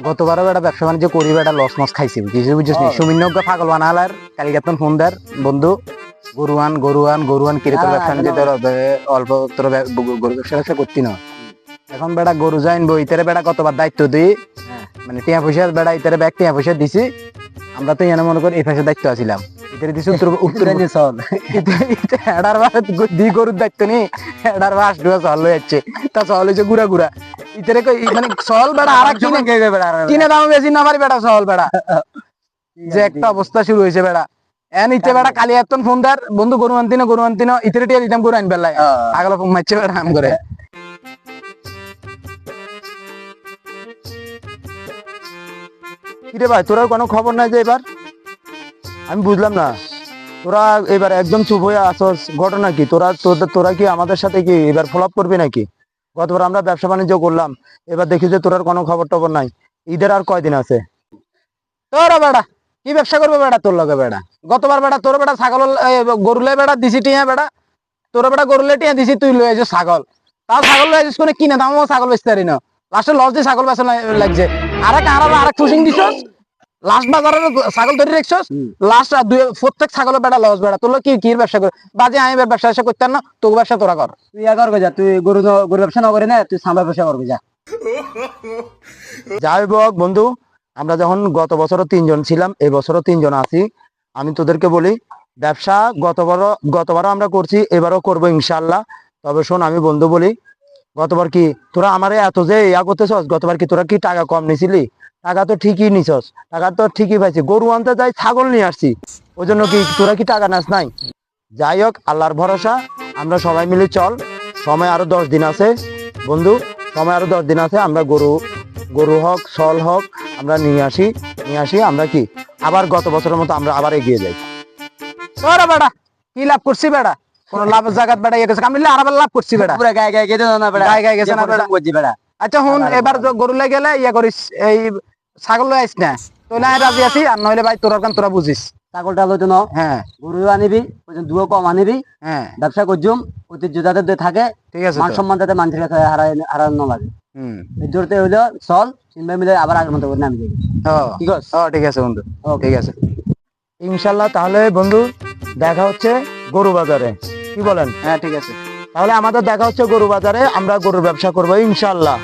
গতবারও বেটা ব্যবসা বাণিজ্য করি বেটা লস মস খাইছি বুঝছিস নি সুমিন্নজ্ঞ পাগল বানালার কালিগাতন ফোন দার বন্ধু গরুয়ান কিরকম ব্যবসা বাণিজ্য অল্প তোর গরু ব্যবসা করতি না এখন বেটা গরু যাইনবো ইতারে বেটা কতবার দায়িত্ব দিই মানে টিয়া পয়সা বেটা ইতারে ব্যাগ টিয়া পয়সা দিছি আমরা তো এনে মনে করি এই পাশে দায়িত্ব আছিলাম ইতারে দিছি উত্তর চল এডার বার দি গরুর দায়িত্ব নি এডার বাস ডুয়া চল লই যাচ্ছে তা চল হইছে গুড়া ইতারে মানে চল বেটা আর কিনে দাম বেশি না পারি বেটা চল বেটা যে একটা অবস্থা শুরু হয়েছে বেটা এন ইতে বেটা কালি এতন ফোন দার বন্ধু গরু আনতি না ইতারে টিয়া দিতাম গরু আইন বেলায় আগলা ফোন মারছে বেটা আম করে কিরে ভাই তোরা কোনো খবর নাই যে এবার আমি বুঝলাম না তোরা এবার একদম চুপ হয়ে আসস ঘটনা কি তোরা কি আমাদের সাথে কি এবার ফলো আপ করবি নাকি গতবার আমরা ব্যবসা বাণিজ্য করলাম এবার দেখি যে তোর কোনো খবর টবর নাই ঈদের আর কয়দিন আছে তোরা বেটা কি ব্যবসা করবে বেটা তোর লগে বেটা গতবার বেটা তোর বেটা ছাগল গরুলে বেটা দিছি টিয়া বেটা তোর বেটা গরুলে টিয়া দিছি তুই লয়ে যাস ছাগল তাও ছাগল লয়ে যাস কোনে কিনে দামও ছাগল বেচতে পারি না লাস্টে লস দিয়ে ছাগল বেচা লাগছে আরেক ফুসিং দিছস লাস্ট বাজারে ছাগল ধরে রাখছস লাস্ট প্রত্যেক ছাগলের বেটা লস বেটা তোর কি কি ব্যবসা কর বাজে আমি ব্যবসা করতাম না তোর ব্যবসা তোরা কর তুই কর যা তুই গরু ব্যবসা না করে না তুই সাম্বা ব্যবসা করবি যা যাই হোক বন্ধু আমরা যখন গত বছরও 3 জন ছিলাম এই বছরও 3 জন আছি আমি তোদেরকে বলি ব্যবসা গতবারও আমরা করছি এবারও করবো ইনশাল্লাহ তবে শোন আমি বন্ধু বলি গতবার কি তোরা আমারে এত যে ইয়া করতেছস গতবার কি তোরা কি টাকা কম নিছিলি টাকা তো ঠিকই নিছস টাকা তো ঠিকই পাইছি গরু আনতে যাই ছাগল নিয়ে আসছি ওই জন্য কি তোরা কি টাকা নাস নাই যাই হোক আল্লাহর ভরসা আমরা সবাই মিলে চল সময় আরো 10 দিন আছে বন্ধু সময় আরো 10 দিন আছে আমরা গরু হোক ছল হোক আমরা নিয়ে আসি আমরা কি আবার গত বছরের মতো আমরা আবার এগিয়ে যাই তোরা বেটা কি লাভ করছি বেটা কোন লাভ জায়গা বেটা ইয়ে গেছে আমি আবার লাভ করছি বেটা পুরো গায়ে গায়ে গেছে না বেটা গায়ে গেছে না বেটা বুঝছি বেটা আচ্ছা হুন এবার গরুলে গেলে ইয়া করিস এই ছাগল লই আইস না তো না রাজি আছি আর নইলে ভাই তোরা বুঝিস ছাগলটা লইতো না হ্যাঁ গরু আনিবি দুও কম আনিবি হ্যাঁ ব্যবসা করছুম ঐতিহ্য যাতে থাকে ঠিক আছে মান সম্মান যাতে মানুষের কাছে হারানো লাগে এই জোরতে হইলো চল তিনবার মিলে আবার আগের মতো করে নামি যাবি ঠিক আছে ঠিক আছে বন্ধু ঠিক আছে ইনশাল্লাহ তাহলে বন্ধু দেখা হচ্ছে গরু বাজারে কি বলেন হ্যাঁ ঠিক আছে তাহলে আমাদের দেখা হচ্ছে গরু বাজারে আমরা গরুর ব্যবসা করবো ইনশাল্লাহ